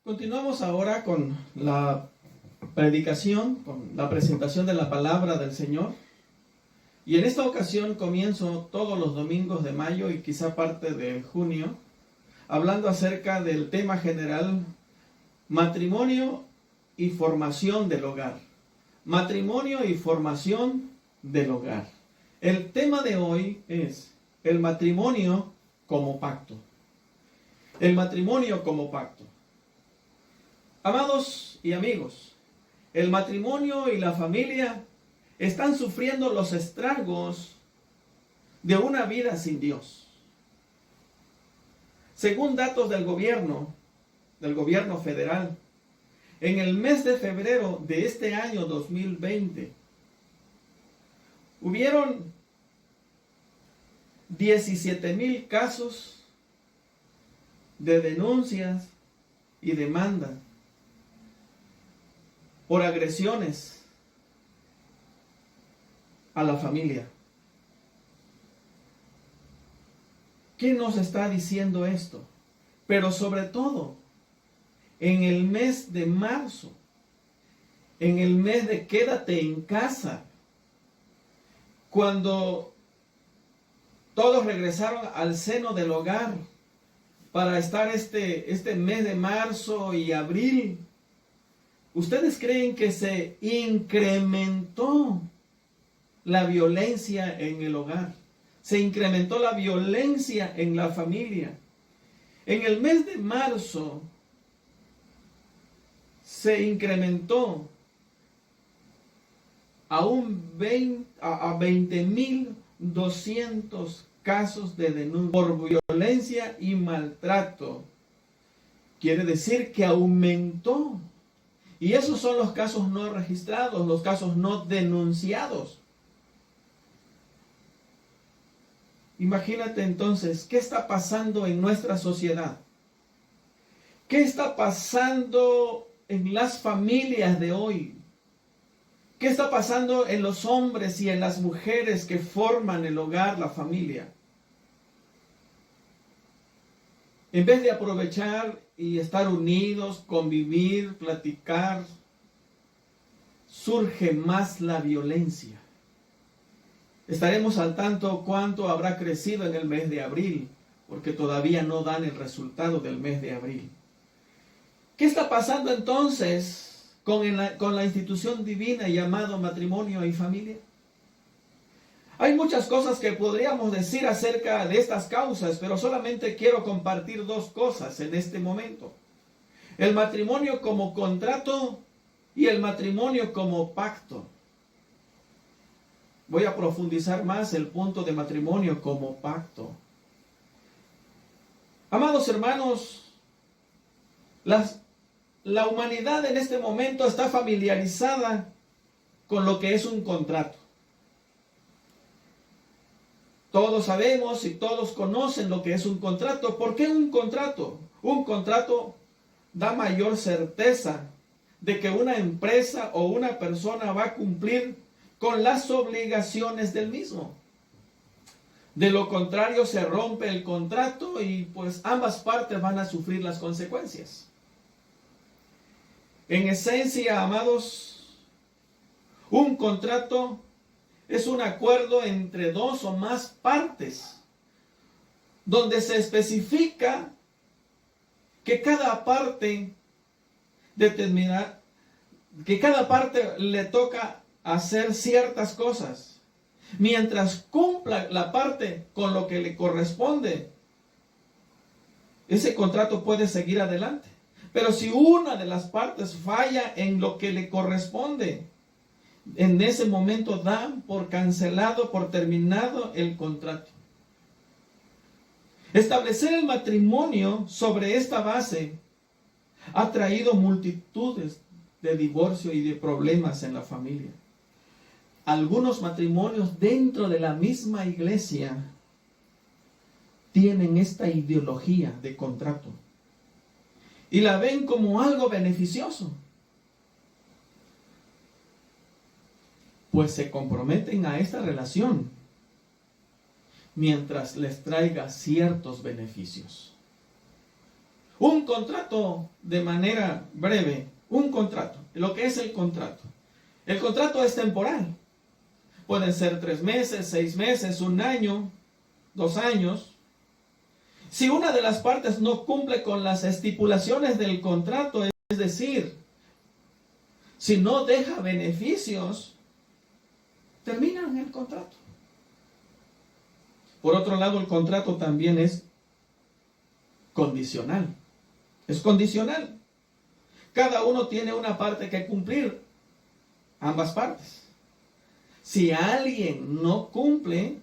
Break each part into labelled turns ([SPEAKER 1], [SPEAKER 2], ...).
[SPEAKER 1] Continuamos ahora con la predicación, con la presentación de la palabra del Señor. Y en esta ocasión comienzo todos los domingos de mayo y quizá parte de junio, hablando acerca del tema general, matrimonio y formación del hogar. Matrimonio y formación del hogar. El tema de hoy es el matrimonio como pacto. El matrimonio como pacto. Amados y amigos, el matrimonio y la familia están sufriendo los estragos de una vida sin Dios. Según datos del gobierno federal, en el mes de febrero de este año 2020, hubieron 17,000 casos de denuncias y demandas por agresiones a la familia. ¿Qué nos está diciendo esto? Pero sobre todo, en el mes de marzo, en el mes de quédate en casa, cuando todos regresaron al seno del hogar para estar este mes de marzo y abril, ¿ustedes creen que se incrementó la violencia en el hogar? Se incrementó la violencia en la familia. En el mes de marzo se incrementó a 20,200 casos de denuncia por violencia y maltrato. Quiere decir que aumentó. Y esos son los casos no registrados, los casos no denunciados. Imagínate entonces, ¿qué está pasando en nuestra sociedad? ¿Qué está pasando en las familias de hoy? ¿Qué está pasando en los hombres y en las mujeres que forman el hogar, la familia? En vez de aprovechar y estar unidos, convivir, platicar, surge más la violencia. Estaremos al tanto cuánto habrá crecido en el mes de abril, porque todavía no dan el resultado del mes de abril. ¿Qué está pasando entonces con la institución divina llamado matrimonio y familia? Hay muchas cosas que podríamos decir acerca de estas causas, pero solamente quiero compartir dos cosas en este momento. El matrimonio como contrato y el matrimonio como pacto. Voy a profundizar más el punto de matrimonio como pacto. Amados hermanos, la humanidad en este momento está familiarizada con lo que es un contrato. Todos sabemos y todos conocen lo que es un contrato. ¿Por qué un contrato? Un contrato da mayor certeza de que una empresa o una persona va a cumplir con las obligaciones del mismo. De lo contrario, se rompe el contrato y pues ambas partes van a sufrir las consecuencias. En esencia, amados, un contrato es un acuerdo entre dos o más partes, donde se especifica que cada parte le toca hacer ciertas cosas. Mientras cumpla la parte con lo que le corresponde, ese contrato puede seguir adelante. Pero si una de las partes falla en lo que le corresponde, en ese momento dan por cancelado, por terminado el contrato. Establecer el matrimonio sobre esta base ha traído multitudes de divorcio y de problemas en la familia. Algunos matrimonios dentro de la misma iglesia tienen esta ideología de contrato y la ven como algo beneficioso, pues se comprometen a esta relación mientras les traiga ciertos beneficios. Un contrato, de manera breve, un contrato, lo que es el contrato. El contrato es temporal. Pueden ser 3 meses, 6 meses, 1 año, 2 años. Si una de las partes no cumple con las estipulaciones del contrato, es decir, si no deja beneficios, terminan el contrato. Por otro lado, el contrato también es condicional. Es condicional. Cada uno tiene una parte que cumplir, ambas partes. Si alguien no cumple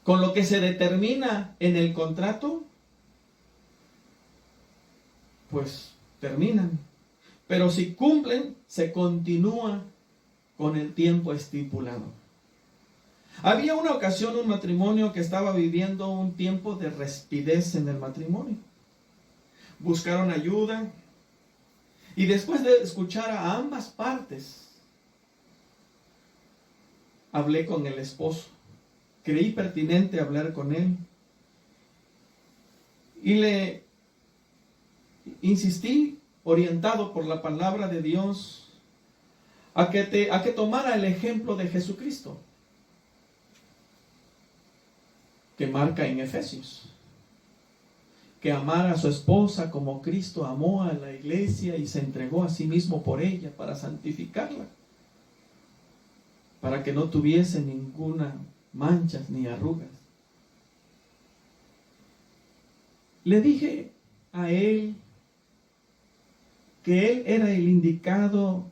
[SPEAKER 1] con lo que se determina en el contrato, pues terminan. Pero si cumplen, se continúa con el tiempo estipulado. Había una ocasión un matrimonio que estaba viviendo un tiempo de rispidez en el matrimonio. Buscaron ayuda y después de escuchar a ambas partes, hablé con el esposo. Creí pertinente hablar con él y le insistí, orientado por la palabra de Dios, a que tomara el ejemplo de Jesucristo, que marca en Efesios, que amara a su esposa como Cristo amó a la iglesia y se entregó a sí mismo por ella para santificarla, para que no tuviese ninguna manchas ni arrugas. Le dije a él que él era el indicado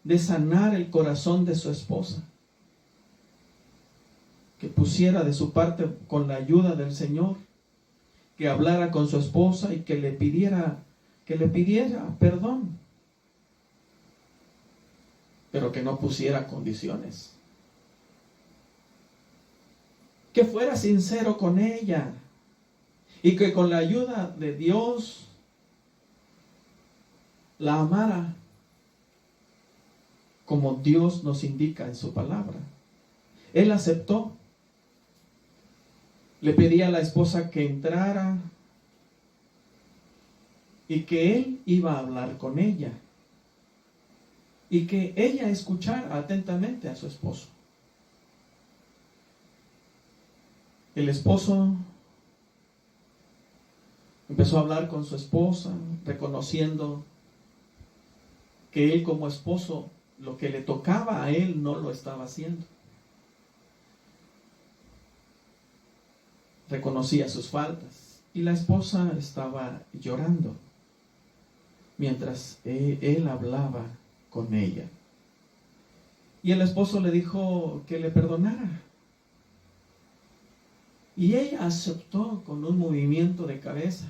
[SPEAKER 1] de sanar el corazón de su esposa, que pusiera de su parte con la ayuda del Señor, que hablara con su esposa y que le pidiera perdón, pero que no pusiera condiciones, que fuera sincero con ella y que con la ayuda de Dios la amara como Dios nos indica en su palabra. Él aceptó. Le pedí a la esposa que entrara y que él iba a hablar con ella y que ella escuchara atentamente a su esposo. El esposo empezó a hablar con su esposa, reconociendo que él como esposo, lo que le tocaba a él no lo estaba haciendo. Reconocía sus faltas y la esposa estaba llorando mientras él hablaba con ella. Y el esposo le dijo que le perdonara. Y ella aceptó con un movimiento de cabeza.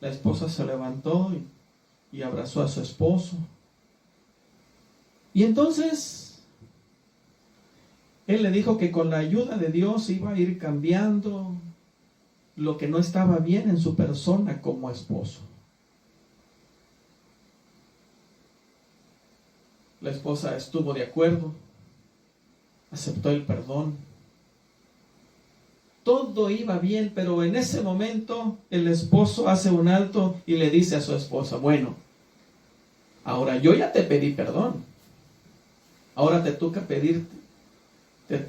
[SPEAKER 1] La esposa se levantó y abrazó a su esposo. Y entonces él le dijo que con la ayuda de Dios iba a ir cambiando lo que no estaba bien en su persona como esposo. La esposa estuvo de acuerdo, aceptó el perdón. Todo iba bien, pero en ese momento el esposo hace un alto y le dice a su esposa: bueno, ahora yo ya te pedí perdón. Ahora te toca pedirte,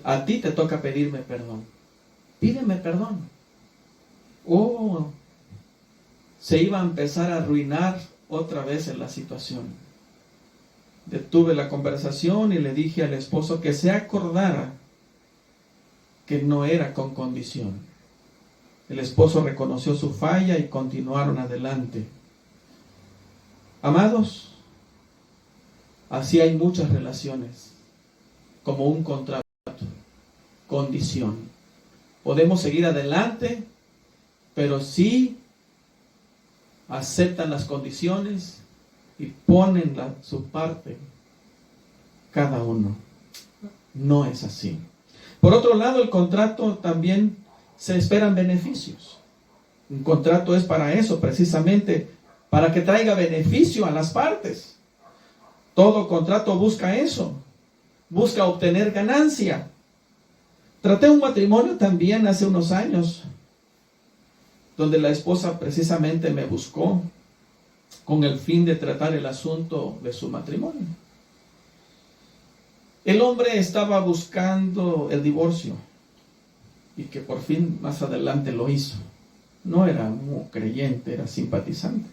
[SPEAKER 1] a ti te toca pedirme perdón. Pídeme perdón. Se iba a empezar a arruinar otra vez en la situación. Detuve la conversación y le dije al esposo que se acordara que no era con condición. El esposo reconoció su falla y continuaron adelante. Amados, así hay muchas relaciones, como un contrato, condición. Podemos seguir adelante, pero si aceptan las condiciones y ponen su parte, cada uno. No es así. Por otro lado, el contrato también se esperan beneficios. Un contrato es para eso, precisamente, para que traiga beneficio a las partes. Todo contrato busca eso, busca obtener ganancia. Traté un matrimonio también hace unos años, donde la esposa precisamente me buscó con el fin de tratar el asunto de su matrimonio. El hombre estaba buscando el divorcio y que por fin más adelante lo hizo. No era muy creyente, era simpatizante.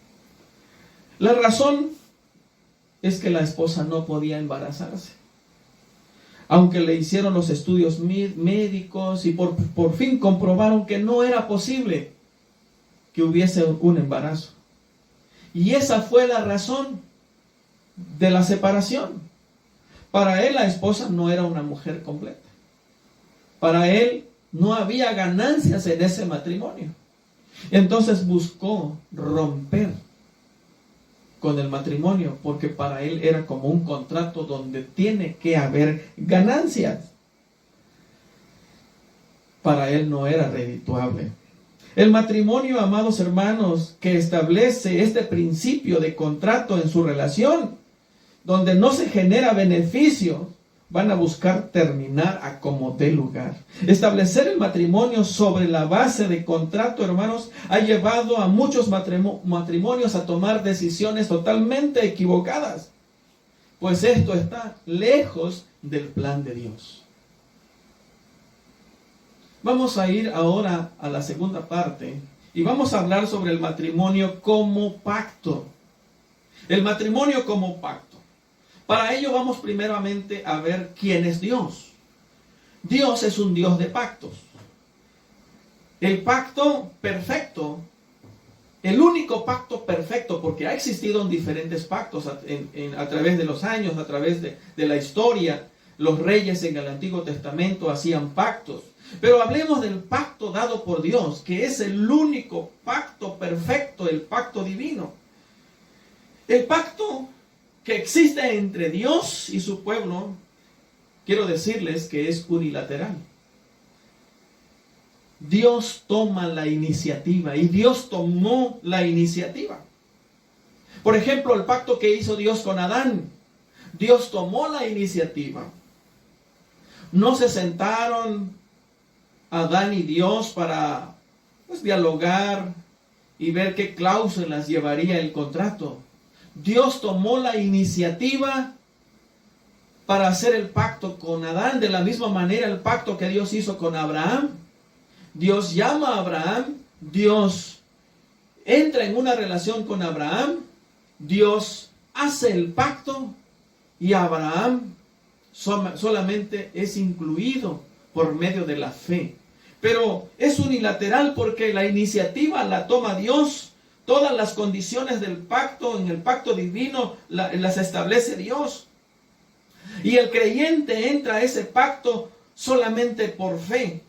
[SPEAKER 1] La razón es que la esposa no podía embarazarse. Aunque le hicieron los estudios médicos y por fin comprobaron que no era posible que hubiese un embarazo. Y esa fue la razón de la separación. Para él la esposa no era una mujer completa. Para él no había ganancias en ese matrimonio. Entonces buscó romper con el matrimonio, porque para él era como un contrato donde tiene que haber ganancias. Para él no era redituable. El matrimonio, amados hermanos, que establece este principio de contrato en su relación, donde no se genera beneficio, van a buscar terminar a como dé lugar. Establecer el matrimonio sobre la base de contrato, hermanos, ha llevado a muchos matrimonios a tomar decisiones totalmente equivocadas, pues esto está lejos del plan de Dios. Vamos a ir ahora a la segunda parte y vamos a hablar sobre el matrimonio como pacto. El matrimonio como pacto. Para ello vamos primeramente a ver quién es Dios. Dios es un Dios de pactos. El pacto perfecto, el único pacto perfecto, porque ha existido en diferentes pactos a través de los años, a través de la historia. Los reyes en el Antiguo Testamento hacían pactos. Pero hablemos del pacto dado por Dios, que es el único pacto perfecto, el pacto divino. El pacto que existe entre Dios y su pueblo, quiero decirles que es unilateral. Dios toma la iniciativa y Dios tomó la iniciativa. Por ejemplo, el pacto que hizo Dios con Adán. Dios tomó la iniciativa. No se sentaron Adán y Dios para dialogar y ver qué cláusulas llevaría el contrato. Dios tomó la iniciativa para hacer el pacto con Adán, de la misma manera el pacto que Dios hizo con Abraham. Dios llama a Abraham, Dios entra en una relación con Abraham, Dios hace el pacto y Abraham solamente es incluido por medio de la fe. Pero es unilateral porque la iniciativa la toma Dios. Todas las condiciones del pacto, en el pacto divino, las establece Dios. Y el creyente entra a ese pacto solamente por fe.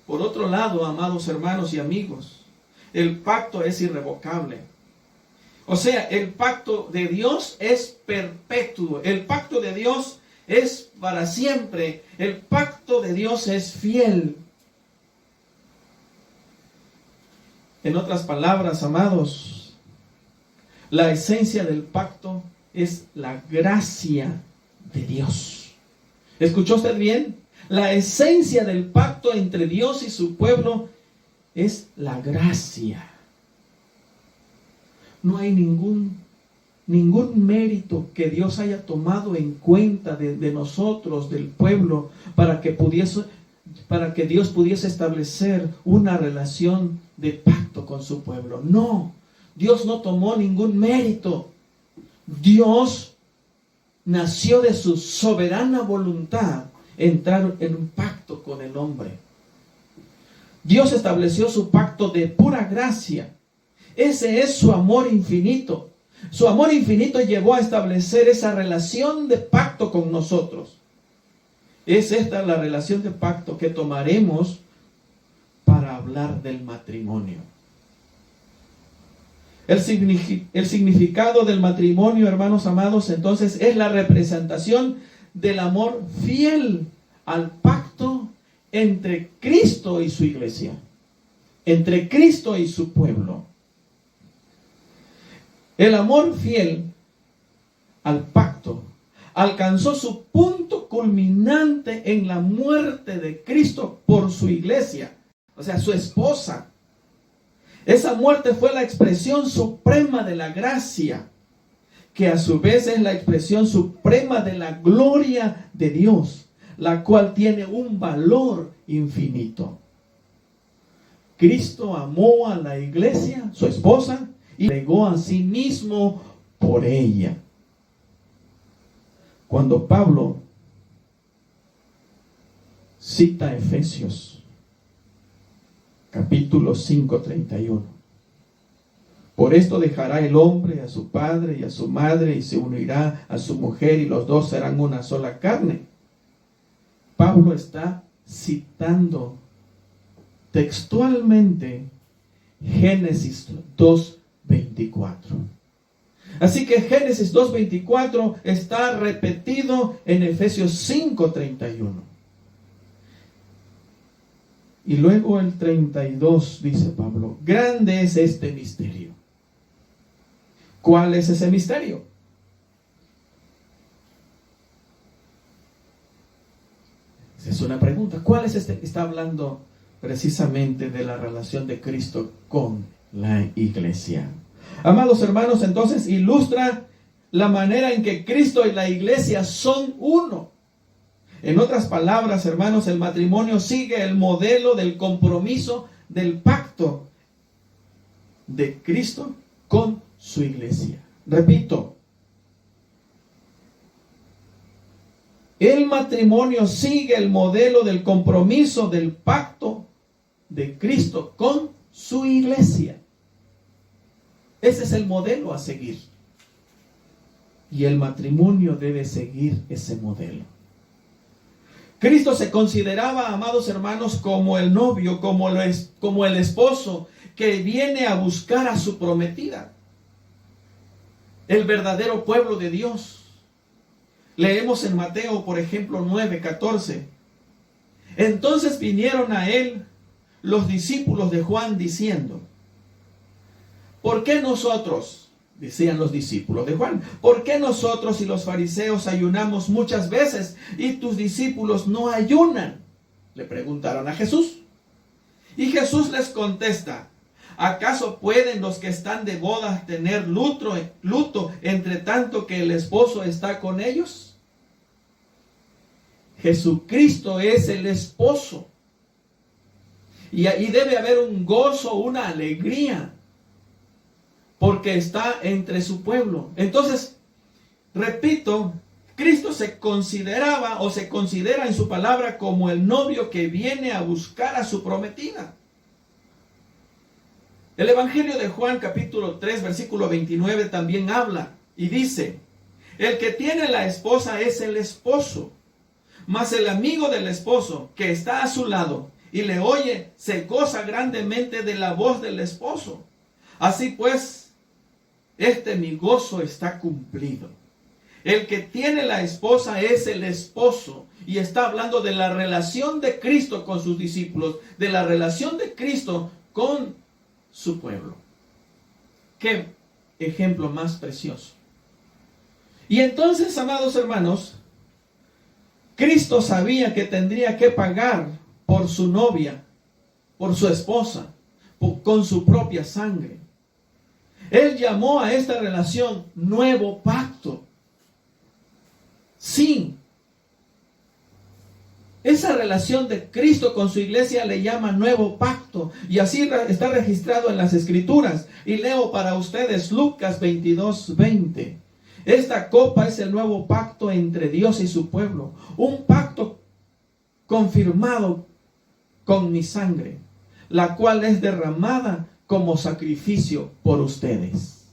[SPEAKER 1] Por otro lado, amados hermanos y amigos, el pacto es irrevocable. O sea, el pacto de Dios es perpetuo. El pacto de Dios es para siempre. El pacto de Dios es fiel. En otras palabras, amados, la esencia del pacto es la gracia de Dios. ¿Escuchó usted bien? La esencia del pacto entre Dios y su pueblo es la gracia. No hay ningún mérito que Dios haya tomado en cuenta de nosotros, del pueblo, para que Dios pudiese establecer una relación de pacto con su pueblo. No, Dios no tomó ningún mérito. Dios nació de su soberana voluntad entrar en un pacto con el hombre. Dios estableció su pacto de pura gracia. Ese es su amor infinito. Su amor infinito llevó a establecer esa relación de pacto con nosotros. Es esta la relación de pacto que tomaremos para hablar del matrimonio. El significado del matrimonio, hermanos amados, entonces es la representación del amor fiel al pacto entre Cristo y su iglesia, entre Cristo y su pueblo. El amor fiel al pacto alcanzó su punto culminante en la muerte de Cristo por su iglesia, o sea, su esposa, Esa muerte fue la expresión suprema de la gracia, que a su vez es la expresión suprema de la gloria de Dios, la cual tiene un valor infinito. Cristo amó a la iglesia, su esposa, y entregó a sí mismo por ella. Cuando Pablo cita Efesios, capítulo 5:31. Por esto dejará el hombre a su padre y a su madre y se unirá a su mujer y los dos serán una sola carne. Pablo está citando textualmente Génesis 2:24. Así que Génesis 2:24 está repetido en Efesios 5:31. Y luego el 32 dice Pablo, grande es este misterio. ¿Cuál es ese misterio? Es una pregunta. ¿Cuál es este? Está hablando precisamente de la relación de Cristo con la iglesia. Amados hermanos, entonces ilustra la manera en que Cristo y la iglesia son uno. En otras palabras, hermanos, el matrimonio sigue el modelo del compromiso, del pacto de Cristo con su iglesia. Repito, el matrimonio sigue el modelo del compromiso, del pacto de Cristo con su iglesia. Ese es el modelo a seguir. Y el matrimonio debe seguir ese modelo. Cristo se consideraba, amados hermanos, como el novio, como el esposo que viene a buscar a su prometida. El verdadero pueblo de Dios. Leemos en Mateo, por ejemplo, 9:14. Entonces vinieron a él los discípulos de Juan diciendo, ¿por qué nosotros? Decían los discípulos de Juan, ¿por qué nosotros y los fariseos ayunamos muchas veces y tus discípulos no ayunan? Le preguntaron a Jesús. Y Jesús les contesta, ¿acaso pueden los que están de bodas tener luto entre tanto que el esposo está con ellos? Jesucristo es el esposo. Y ahí debe haber un gozo, una alegría, porque está entre su pueblo. Entonces, repito, Cristo se consideraba o se considera en su palabra como el novio que viene a buscar a su prometida. El Evangelio de Juan capítulo 3 versículo 29 también habla y dice, el que tiene la esposa es el esposo, mas el amigo del esposo que está a su lado y le oye se goza grandemente de la voz del esposo. Así pues, mi gozo está cumplido. El que tiene la esposa es el esposo. Y está hablando de la relación de Cristo con sus discípulos, de la relación de Cristo con su pueblo. Qué ejemplo más precioso. Y entonces, amados hermanos, Cristo sabía que tendría que pagar por su novia, por su esposa, con su propia sangre. Él llamó a esta relación nuevo pacto. Sí, esa relación de Cristo con su iglesia le llama nuevo pacto. Y así está registrado en las Escrituras. Y leo para ustedes Lucas 22:20. Esta copa es el nuevo pacto entre Dios y su pueblo. Un pacto confirmado con mi sangre, la cual es derramada como sacrificio por ustedes.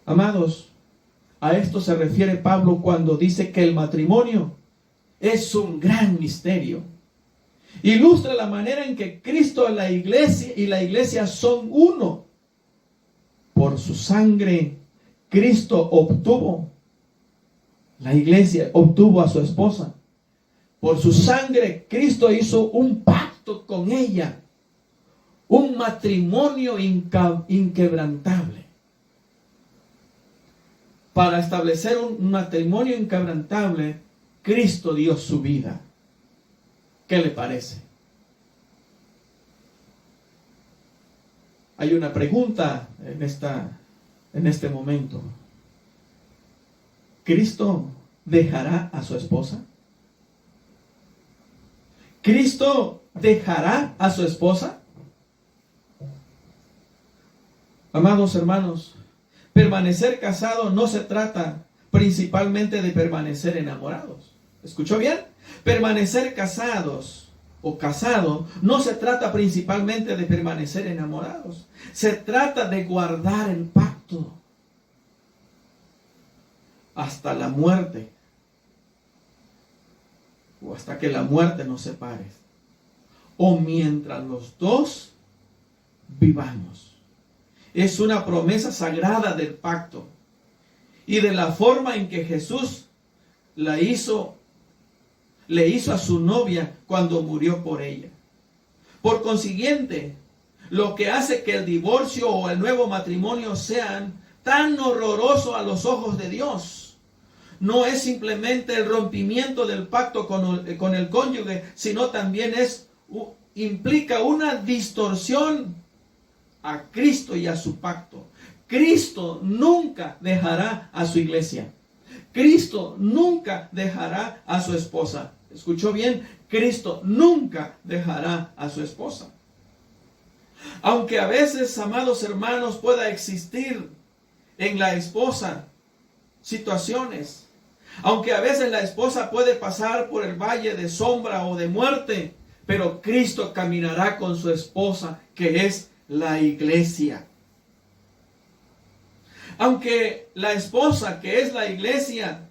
[SPEAKER 1] Amados, a esto se refiere Pablo cuando dice que el matrimonio es un gran misterio. Ilustra la manera en que Cristo y la iglesia son uno. Por su sangre, Cristo la iglesia obtuvo a su esposa. Por su sangre, Cristo hizo un pacto con ella. Un matrimonio inquebrantable. Para establecer un matrimonio inquebrantable, Cristo dio su vida. ¿Qué le parece? Hay una pregunta en este momento. ¿Cristo dejará a su esposa? ¿Cristo dejará a su esposa? Amados hermanos, permanecer casado no se trata principalmente de permanecer enamorados. ¿Escuchó bien? Permanecer casados o casado no se trata principalmente de permanecer enamorados. Se trata de guardar el pacto hasta la muerte, o hasta que la muerte nos separe, o mientras los dos vivamos. Es una promesa sagrada del pacto y de la forma en que Jesús le hizo a su novia cuando murió por ella. Por consiguiente, lo que hace que el divorcio o el nuevo matrimonio sean tan horrorosos a los ojos de Dios no es simplemente el rompimiento del pacto con el cónyuge, sino también implica una distorsión a Cristo y a su pacto. Cristo nunca dejará a su iglesia. Cristo nunca dejará a su esposa. ¿Escuchó bien? Cristo nunca dejará a su esposa. Aunque a veces, amados hermanos, pueda existir en la esposa situaciones, aunque a veces la esposa puede pasar por el valle de sombra o de muerte, pero Cristo caminará con su esposa, que es la iglesia. Aunque la esposa, que es la iglesia,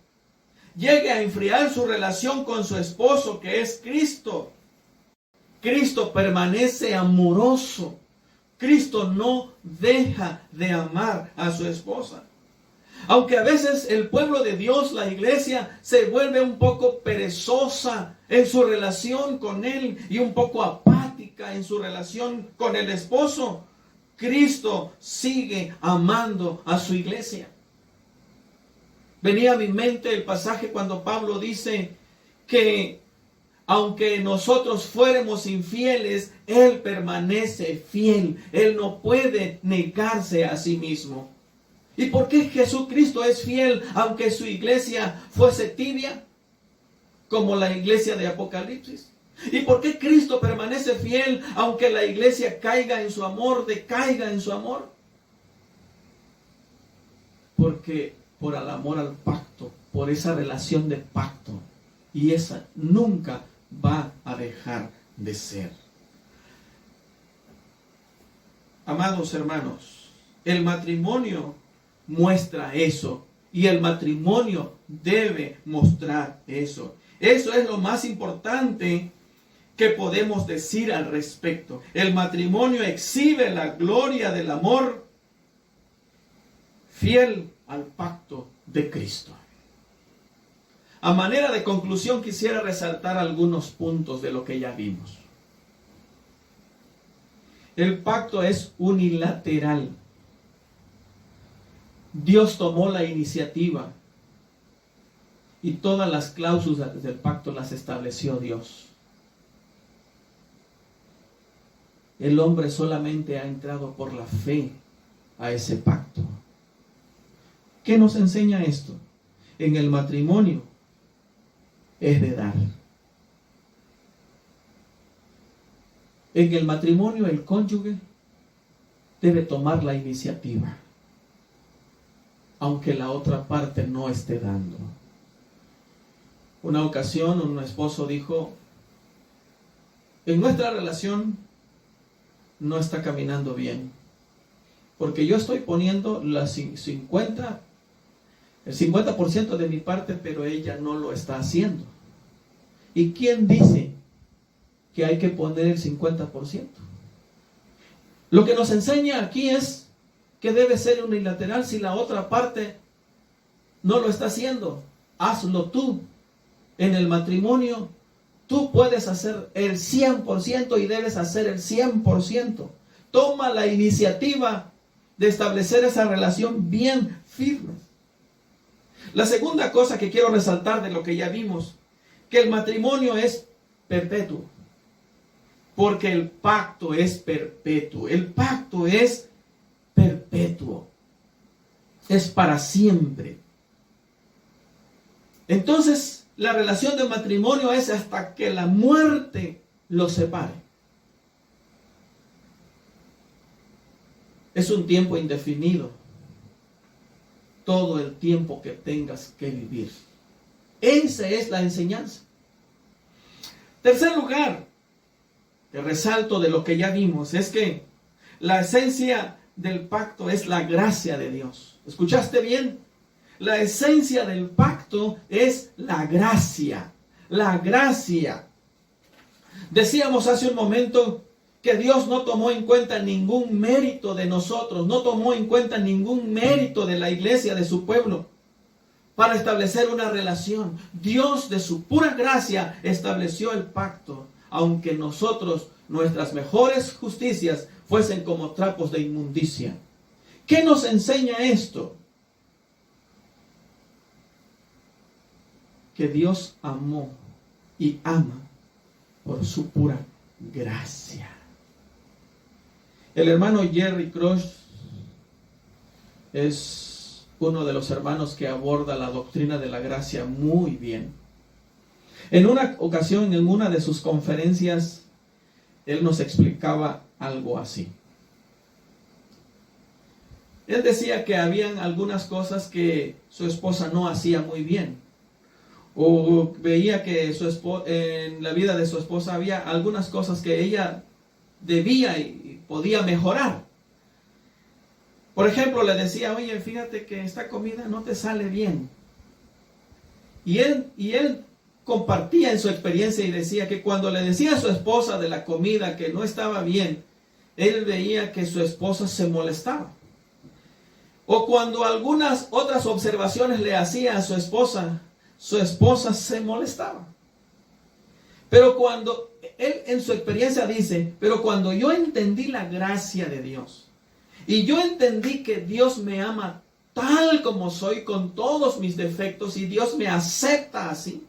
[SPEAKER 1] llegue a enfriar su relación con su esposo, que es Cristo, Cristo permanece amoroso. Cristo no deja de amar a su esposa. Aunque a veces el pueblo de Dios, la iglesia, se vuelve un poco perezosa en su relación con Él y un poco apática en su relación con el esposo, Cristo sigue amando a su iglesia. Venía a mi mente el pasaje cuando Pablo dice que aunque nosotros fuéramos infieles, Él permanece fiel. Él no puede negarse a sí mismo. ¿Y por qué Jesucristo es fiel aunque su iglesia fuese tibia? Como la iglesia de Apocalipsis. ¿Y por qué Cristo permanece fiel aunque la iglesia caiga en su amor, decaiga en su amor? Porque por el amor al pacto, por esa relación de pacto. Y esa nunca va a dejar de ser. Amados hermanos, el matrimonio muestra eso. Y el matrimonio debe mostrar eso. Eso es lo más importante que podemos decir al respecto. El matrimonio exhibe la gloria del amor fiel al pacto de Cristo. A manera de conclusión, quisiera resaltar algunos puntos de lo que ya vimos. El pacto es unilateral. Dios tomó la iniciativa y todas las cláusulas del pacto las estableció Dios. El hombre solamente ha entrado por la fe a ese pacto. ¿Qué nos enseña esto? En el matrimonio es de dar. En el matrimonio el cónyuge debe tomar la iniciativa, aunque la otra parte no esté dando. Una ocasión un esposo dijo: en nuestra relación no está caminando bien, porque yo estoy poniendo el 50% de mi parte, pero ella no lo está haciendo. ¿Y quién dice que hay que poner el 50%? Lo que nos enseña aquí es que debe ser unilateral. Si la otra parte no lo está haciendo, hazlo tú. En el matrimonio, tú puedes hacer el 100% y debes hacer el 100%. Toma la iniciativa de establecer esa relación bien firme. La segunda cosa que quiero resaltar de lo que ya vimos, que el matrimonio es perpetuo. porque el pacto es perpetuo. El pacto es perpetuo. Es para siempre. Entonces, la relación de matrimonio es hasta que la muerte los separe. Es un tiempo indefinido. Todo el tiempo que tengas que vivir. Esa es la enseñanza. Tercer lugar, que resalto de lo que ya vimos, es que la esencia del pacto es la gracia de Dios. ¿Escuchaste bien? La esencia del pacto es la gracia. La gracia. Decíamos hace un momento que Dios no tomó en cuenta ningún mérito de nosotros, no tomó en cuenta ningún mérito de la iglesia, de su pueblo, para establecer una relación. Dios de su pura gracia estableció el pacto, aunque nosotros, nuestras mejores justicias, fuesen como trapos de inmundicia. ¿Qué nos enseña esto? Que Dios amó y ama por su pura gracia. El hermano Jerry Crouch es uno de los hermanos que aborda la doctrina de la gracia muy bien. En una ocasión, en una de sus conferencias, él nos explicaba algo así. Él decía que habían algunas cosas que su esposa no hacía muy bien, o veía que en la vida de su esposa había algunas cosas que ella debía y podía mejorar. Por ejemplo, le decía, oye, fíjate que esta comida no te sale bien. Y él compartía en su experiencia y decía que cuando le decía a su esposa de la comida que no estaba bien, él veía que su esposa se molestaba. O cuando algunas otras observaciones le hacía a su esposa se molestaba. Pero cuando él en su experiencia dice, pero cuando yo entendí la gracia de Dios, y yo entendí que Dios me ama tal como soy, con todos mis defectos, y Dios me acepta así.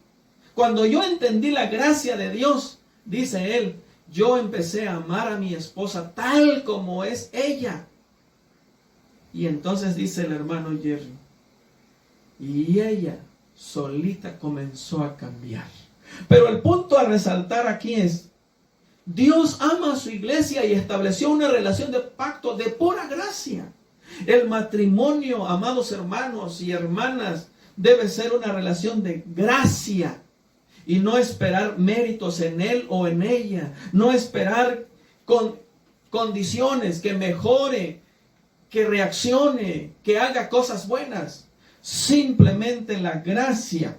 [SPEAKER 1] Cuando yo entendí la gracia de Dios, dice él, yo empecé a amar a mi esposa tal como es ella. Y entonces dice el hermano Jerry, y ella solita comenzó a cambiar. Pero el punto a resaltar aquí es, Dios ama a su iglesia y estableció una relación de pacto de pura gracia. El matrimonio, amados hermanos y hermanas, debe ser una relación de gracia y no esperar méritos en él o en ella. No esperar con condiciones que mejore, que reaccione, que haga cosas buenas. Simplemente la gracia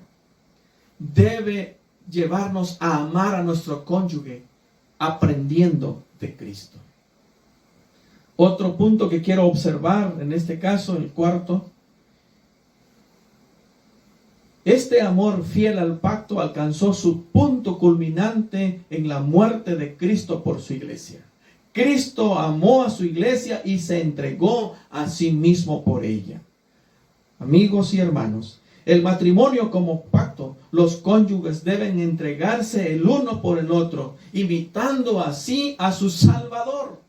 [SPEAKER 1] debe llevarnos a amar a nuestro cónyuge aprendiendo de Cristo. Otro punto que quiero observar en este caso, el cuarto, este amor fiel al pacto alcanzó su punto culminante en la muerte de Cristo por su iglesia. Cristo amó a su iglesia y se entregó a sí mismo por ella. Amigos y hermanos, el matrimonio como pacto, los cónyuges deben entregarse el uno por el otro, imitando así a su Salvador.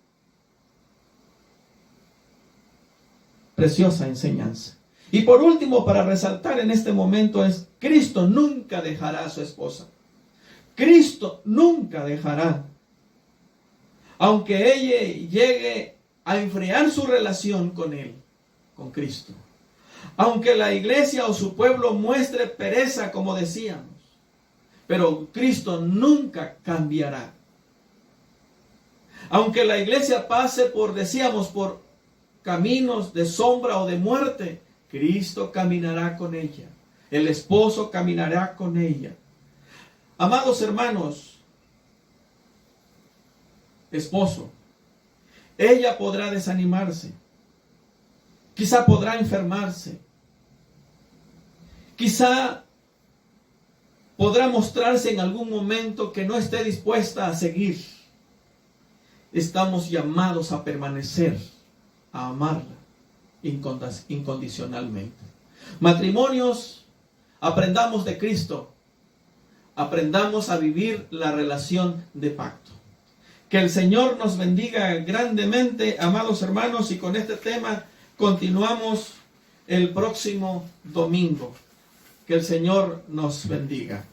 [SPEAKER 1] Preciosa enseñanza. Y por último, para resaltar en este momento es, Cristo nunca dejará a su esposa. Cristo nunca dejará. Aunque ella llegue a enfriar su relación con Él, con Cristo. Aunque la iglesia o su pueblo muestre pereza, como decíamos. Pero Cristo nunca cambiará. Aunque la iglesia pase por caminos de sombra o de muerte, Cristo caminará con ella. El esposo caminará con ella. Amados hermanos, esposo, ella podrá desanimarse. Quizá podrá enfermarse. Quizá podrá mostrarse en algún momento que no esté dispuesta a seguir. Estamos llamados a permanecer, a amarla incondicionalmente. Matrimonios, aprendamos de Cristo. Aprendamos a vivir la relación de pacto. Que el Señor nos bendiga grandemente, amados hermanos, y con este tema continuamos el próximo domingo. Que el Señor nos bendiga.